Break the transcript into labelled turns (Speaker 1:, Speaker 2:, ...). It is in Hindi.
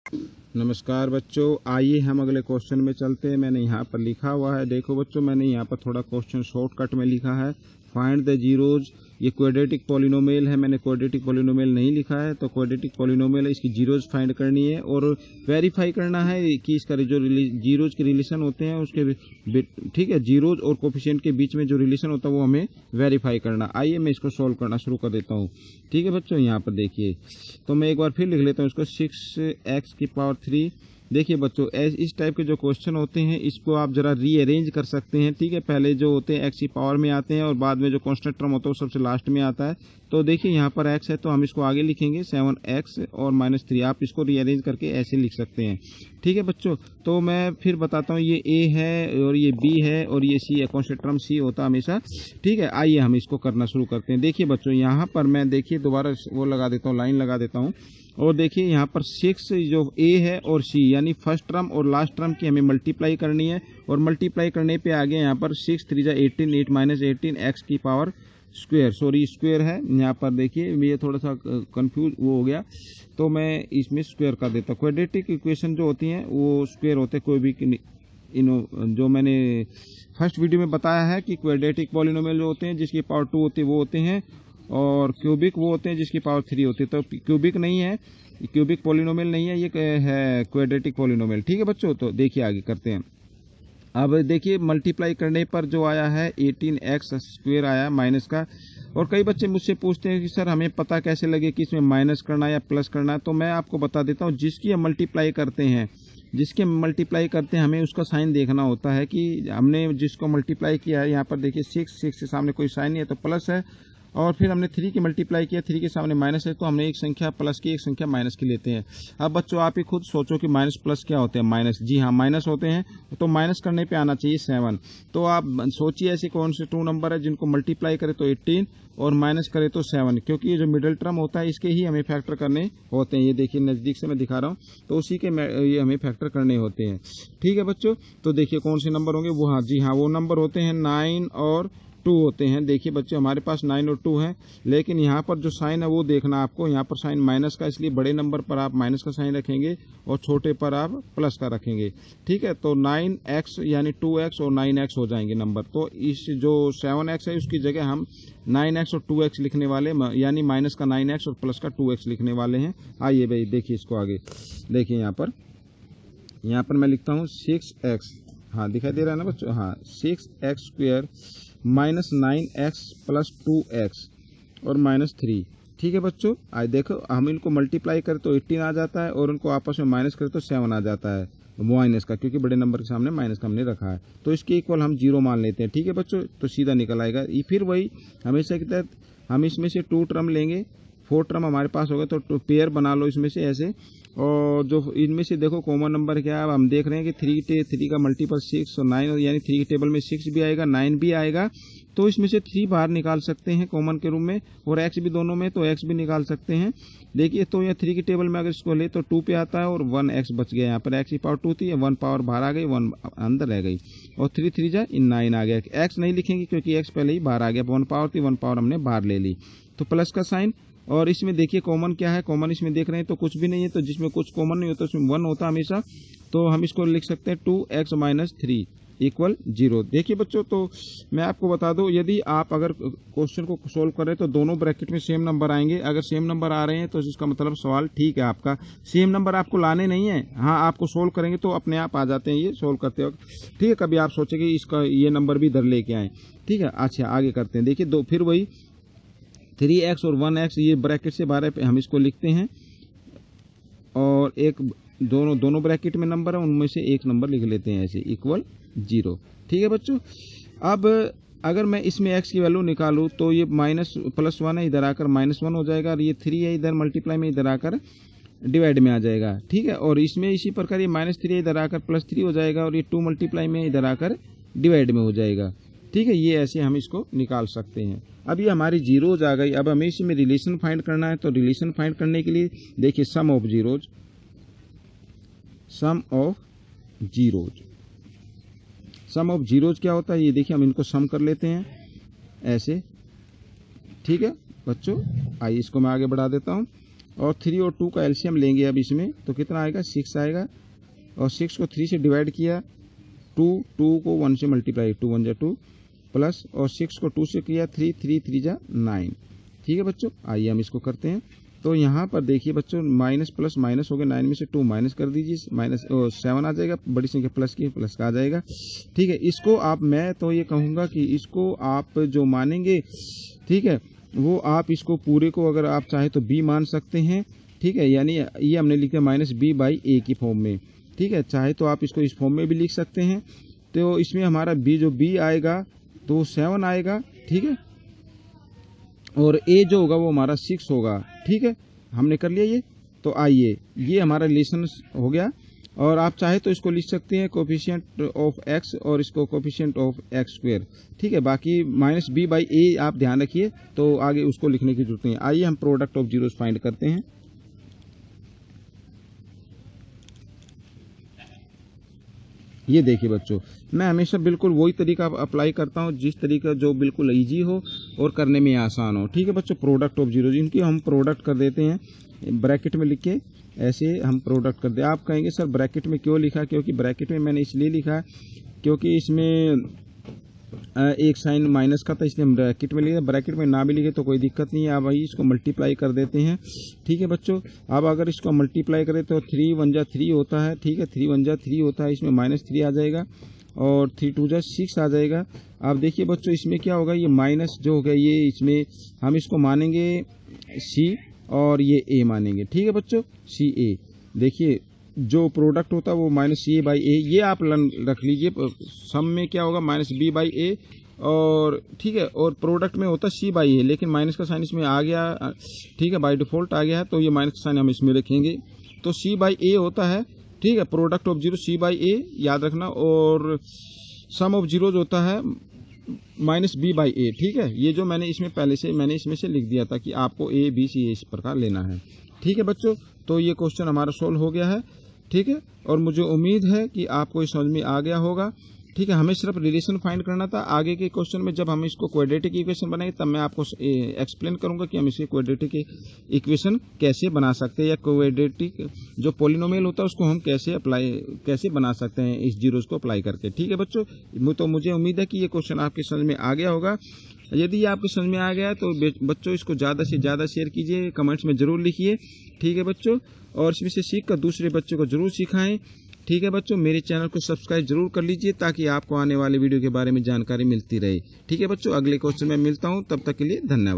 Speaker 1: नमस्कार बच्चों, आइए हम अगले क्वेश्चन में चलते हैं। मैंने यहाँ पर लिखा हुआ है, देखो बच्चों, मैंने यहाँ पर थोड़ा क्वेश्चन शॉर्टकट में लिखा है। Find the zeros. ये क्वाड्रेटिक पॉलिनोमियल है, मैंने क्वाड्रेटिक पॉलिनोमियल नहीं लिखा है, तो क्वाड्रेटिक पॉलिनोमियल है, इसकी जीरोज फाइंड करनी है और वेरीफाई करना है कि इसका जो जीरोज के रिलेशन होते हैं उसके, ठीक है, जीरोज और कोफिशिएंट के बीच में जो रिलेशन होता है वो हमें वेरीफाई करना। आइए मैं इसको सॉल्व करना शुरू कर देता हूँ। ठीक है बच्चों, यहाँ पर देखिए, तो मैं एक बार फिर लिख लेता हूँ इसको, 6x⁻3। देखिए बच्चों, इस टाइप के जो क्वेश्चन होते हैं इसको आप जरा रीअरेंज कर सकते हैं। ठीक है, पहले जो होते हैं x की पावर में आते हैं और बाद में जो कांस्टेंट टर्म होता है वो सबसे लास्ट में आता है। तो देखिए यहाँ पर x है तो हम इसको आगे लिखेंगे 7x और -3। आप इसको रीअरेंज करके ऐसे लिख सकते हैं। ठीक है बच्चों, तो मैं फिर बताता हूँ, ये a है और ये b है और ये c है, कांस्टेंट टर्म c होता है हमेशा। ठीक है, आइए हम इसको करना शुरू करते हैं। देखिए बच्चों, यहाँ पर मैं देखिए दोबारा वो लगा देता हूँ, लाइन लगा देता हूँ। और देखिए यहाँ पर 6 जो a है और c यानी फर्स्ट टर्म और लास्ट टर्म की हमें मल्टीप्लाई करनी है। और मल्टीप्लाई करने पे आ गया यहाँ पर 6 3 जा 18, 8 - 18 x की पावर स्क्वायर, सॉरी स्क्वायर है यहाँ पर। देखिए ये थोड़ा सा कंफ्यूज वो हो गया, तो मैं इसमें स्क्वायर कर देता हूँ। क्वाड्रेटिक इक्वेशन जो होती हैं वो स्क्वायर होते हैं, कोई भी जो मैंने फर्स्ट वीडियो में बताया है कि क्वाड्रेटिक पॉलिनोमियल जो होते हैं जिसकी पावर 2 होती है वो होते हैं, और क्यूबिक वो होते हैं जिसकी पावर 3 होती है। तो क्यूबिक नहीं है, क्यूबिक पॉलिनोमियल नहीं है, ये है क्वाड्रेटिक पॉलिनोमियल। ठीक है बच्चों, तो देखिए आगे करते हैं। अब देखिए मल्टीप्लाई करने पर जो आया है 18x² आया माइनस का। और कई बच्चे मुझसे पूछते हैं कि सर हमें पता कैसे लगे कि इसमें माइनस करना है या प्लस करना है। तो मैं आपको बता देता हूँ, जिसकी हम मल्टीप्लाई करते हैं, हमें उसका साइन देखना होता है कि हमने जिसको मल्टीप्लाई किया है। यहाँ पर देखिए 6 के सामने कोई साइन नहीं है तो प्लस है, और फिर हमने 3 की मल्टीप्लाई किया, 3 के सामने माइनस है तो हमने एक संख्या प्लस की एक संख्या माइनस की लेते हैं। अब बच्चों आप ही खुद सोचो कि माइनस प्लस क्या होते हैं। माइनस, जी हाँ माइनस होते हैं, तो माइनस करने पे आना चाहिए 7। तो आप सोचिए ऐसे कौन से 2 नंबर है जिनको मल्टीप्लाई करे तो 18 और माइनस करे तो 7, क्योंकि ये जो मिडिल टर्म होता है इसके ही हमें फैक्टर करने होते हैं। ये देखिए नज़दीक से मैं दिखा रहा हूँ, तो उसी के ये हमें फैक्टर करने होते हैं। ठीक है बच्चों, तो देखिए कौन से नंबर होंगे वो, हाँ जी हाँ, वो नंबर होते हैं 9 और 2 होते हैं। देखिए बच्चों हमारे पास 9 और 2 है, लेकिन यहाँ पर जो साइन है वो देखना आपको, यहाँ पर साइन माइनस का, इसलिए बड़े नंबर पर आप माइनस का साइन रखेंगे और छोटे पर आप प्लस का रखेंगे। ठीक है, तो 9x यानी 2x और 9x हो जाएंगे नंबर। तो इस जो 7x है उसकी जगह हम 9x और 2x लिखने वाले, यानी माइनस का 9x और प्लस का 2x लिखने वाले हैं। आइए भाई देखिए इसको आगे, देखिए यहाँ पर मैं लिखता हूँ 6x, हाँ दिखाई दे रहा है ना बच्चों, हाँ 6x² -9x + 2x और -3। ठीक है बच्चों, आज देखो हम इनको मल्टीप्लाई करें तो 18 आ जाता है और उनको आपस में माइनस करें तो 7 आ जाता है माइनस का, क्योंकि बड़े नंबर के सामने माइनस का हमने रखा है। तो इसके इक्वल हम 0 मान लेते हैं। ठीक है बच्चों, तो सीधा निकल आएगा। फिर वही हमेशा की तरह हम इसमें से 2 टर्म लेंगे, 4 टर्म हमारे पास होगा, तो पेयर बना लो इसमें से ऐसे। और जो इनमें से देखो कॉमन नंबर क्या है, हम देख रहे हैं कि 3 का मल्टीपल 6 और 9, यानी 3 के टेबल में 6 भी आएगा 9 भी आएगा, तो इसमें से 3 बाहर निकाल सकते हैं कॉमन के रूप में, और x भी दोनों में, तो x भी निकाल सकते हैं। देखिए तो यह 3 के टेबल में अगर इसको ले तो 2 पे आता है और 1x बच गया। यहाँ पर x की पावर 2 थी, 1 पावर बाहर आ गई, 1 अंदर रह गई, और 3 3 जा 9 आ गया। x नहीं लिखेंगे क्योंकि x पहले ही बाहर आ गया, 1 पावर थी, 1 पावर हमने बाहर ले ली, तो प्लस का साइन। और इसमें देखिए कॉमन क्या है, कॉमन इसमें देख रहे हैं तो कुछ भी नहीं है, तो जिसमें कुछ कॉमन नहीं होता उसमें 1 होता हमेशा, तो हम इसको लिख सकते हैं 2x - 3 = 0। देखिए बच्चों, तो मैं आपको बता दूं, यदि आप अगर क्वेश्चन को सोल्व करें तो दोनों ब्रैकेट में सेम नंबर आएंगे। अगर सेम नंबर आ रहे हैं तो इसका मतलब सवाल ठीक है आपका। सेम नंबर आपको लाने नहीं है, हाँ आपको सोल्व करेंगे तो अपने आप आ जाते हैं ये सोल्व करते वक्त। ठीक है, कभी आप सोचेंगे इसका ये नंबर भी इधर लेके आए। ठीक है, अच्छा आगे करते हैं। देखिए दो, फिर वही 3x और 1x, ये ब्रैकेट से बाहर पे हम इसको लिखते हैं, और एक दोनों ब्रैकेट में नंबर है उनमें से एक नंबर लिख लेते हैं ऐसे = 0। ठीक है बच्चों, अब अगर मैं इसमें x की वैल्यू निकालूं तो ये +1 है, इधर आकर -1 हो जाएगा, और ये 3 है इधर मल्टीप्लाई में, इधर आकर डिवाइड में आ जाएगा। ठीक है, और इसमें इसी प्रकार ये -3 है, इधर आकर +3 हो जाएगा, और ये 2 मल्टीप्लाई में इधर आकर डिवाइड में हो जाएगा। ठीक है, ये ऐसे हम इसको निकाल सकते हैं। अब ये हमारी जीरोज आ गई। अब हमें इसमें रिलेशन फाइंड करना है, तो रिलेशन फाइंड करने के लिए देखिए सम ऑफ जीरोज क्या होता है ये देखिए, हम इनको सम कर लेते हैं ऐसे। ठीक है बच्चों, आइए इसको मैं आगे बढ़ा देता हूँ। और 3 और 2 का एलसीएम लेंगे अब इसमें, तो कितना आएगा 6 आएगा। और 6 को 3 से डिवाइड किया, 2 को 1 से मल्टीप्लाई, 2 1 जा 2 प्लस, और 6 को 2 से किया 3 3 3 जा 9। ठीक है बच्चों, आइए हम इसको करते हैं। तो यहाँ पर देखिए बच्चों, माइनस प्लस माइनस हो गया, 9 में से 2 माइनस कर दीजिए, माइनस 7 आ जाएगा, बड़ी संख्या प्लस की प्लस का आ जाएगा। ठीक है, इसको आप, मैं तो ये कहूँगा कि इसको आप जो मानेंगे, ठीक है, वो आप इसको पूरे को अगर आप चाहे तो b मान सकते हैं। ठीक है, यानी ये हमने लिखा माइनस b बाई a की फॉर्म में। ठीक है, चाहे तो आप इसको इस फॉर्म में भी लिख सकते हैं। तो इसमें हमारा b आएगा तो 7 आएगा। ठीक है, और a जो होगा वो हमारा 6 होगा। ठीक है, हमने कर लिया ये। तो आइए, ये हमारा रिलेशन हो गया। और आप चाहे तो इसको लिख सकते हैं कोफिशिएंट ऑफ x और इसको कोफिशिएंट ऑफ x स्क्वायर। ठीक है, बाकी माइनस b बाई a आप ध्यान रखिए, तो आगे उसको लिखने की जरूरत नहीं है। आइए हम प्रोडक्ट ऑफ जीरोस फाइंड करते हैं। ये देखिए बच्चों, मैं हमेशा बिल्कुल वही तरीका अप्लाई करता हूँ, जिस तरीका जो बिल्कुल इजी हो और करने में आसान हो। ठीक है बच्चों, प्रोडक्ट ऑफ जीरोस, इनकी हम प्रोडक्ट कर देते हैं ब्रैकेट में लिख के, ऐसे हम प्रोडक्ट कर दे। आप कहेंगे सर ब्रैकेट में क्यों लिखा, क्योंकि ब्रैकेट में मैंने इसलिए लिखा क्योंकि इसमें एक साइन माइनस का था, इसलिए हम ब्रैकेट में लिखे। ब्रैकेट में ना भी लिखे तो कोई दिक्कत नहीं है। अब भाई इसको मल्टीप्लाई कर देते हैं। ठीक है बच्चों, अब अगर इसको मल्टीप्लाई करें तो 3 1 जा 3 होता है। ठीक है, 3 1 जा 3 होता है, इसमें माइनस 3 आ जाएगा और 3 2 जा 6 आ जाएगा। अब देखिए बच्चों, इसमें क्या होगा, ये माइनस जो हो गया ये, इसमें हम इसको मानेंगे c और ये a मानेंगे। ठीक है बच्चों, सी ए। देखिए जो प्रोडक्ट होता है वो माइनस सी ए बाई ए, ये आप रख लीजिए। सम में क्या होगा माइनस बी बाई ए, और ठीक है, और प्रोडक्ट में होता है सी बाई ए, लेकिन माइनस का साइन इसमें आ गया। ठीक है, बाय डिफॉल्ट आ गया है, तो ये माइनस का साइन हम इसमें रखेंगे, तो सी बाई ए होता है। ठीक है, product of zero C by A याद रखना, और सम ऑफ जीरोज होता है माइनस बी बाई ए। ठीक है, ये जो मैंने इसमें पहले से मैंने इसमें से लिख दिया था कि आपको ए बी सी इस प्रकार लेना है। ठीक है बच्चों, तो ये क्वेश्चन हमारा सोल्व हो गया है। ठीक है, और मुझे उम्मीद है कि आपको ये समझ में आ गया होगा। ठीक है, हमें सिर्फ रिलेशन फाइंड करना था। आगे के क्वेश्चन में जब हम इसको क्वाड्रेटिक इक्वेशन बनाएंगे तब मैं आपको एक्सप्लेन करूंगा कि हम इसे क्वाड्रेटिक इक्वेशन कैसे बना सकते हैं, या क्वाड्रेटिक जो पॉलिनोमियल होता है उसको हम कैसे बना सकते हैं इस जीरोस को अप्लाई करके। ठीक है बच्चों, तो मुझे उम्मीद है कि ये क्वेश्चन आपके समझ में आ गया होगा। यदि आपको समझ में आ गया है तो बच्चों इसको ज़्यादा से ज़्यादा शेयर कीजिए, कमेंट्स में ज़रूर लिखिए। ठीक है बच्चों, और इसमें से सीख कर दूसरे बच्चों को ज़रूर सिखाएं। ठीक है बच्चों, मेरे चैनल को सब्सक्राइब जरूर कर लीजिए ताकि आपको आने वाले वीडियो के बारे में जानकारी मिलती रहे। ठीक है बच्चों, अगले क्वेश्चन में मिलता हूँ, तब तक के लिए धन्यवाद।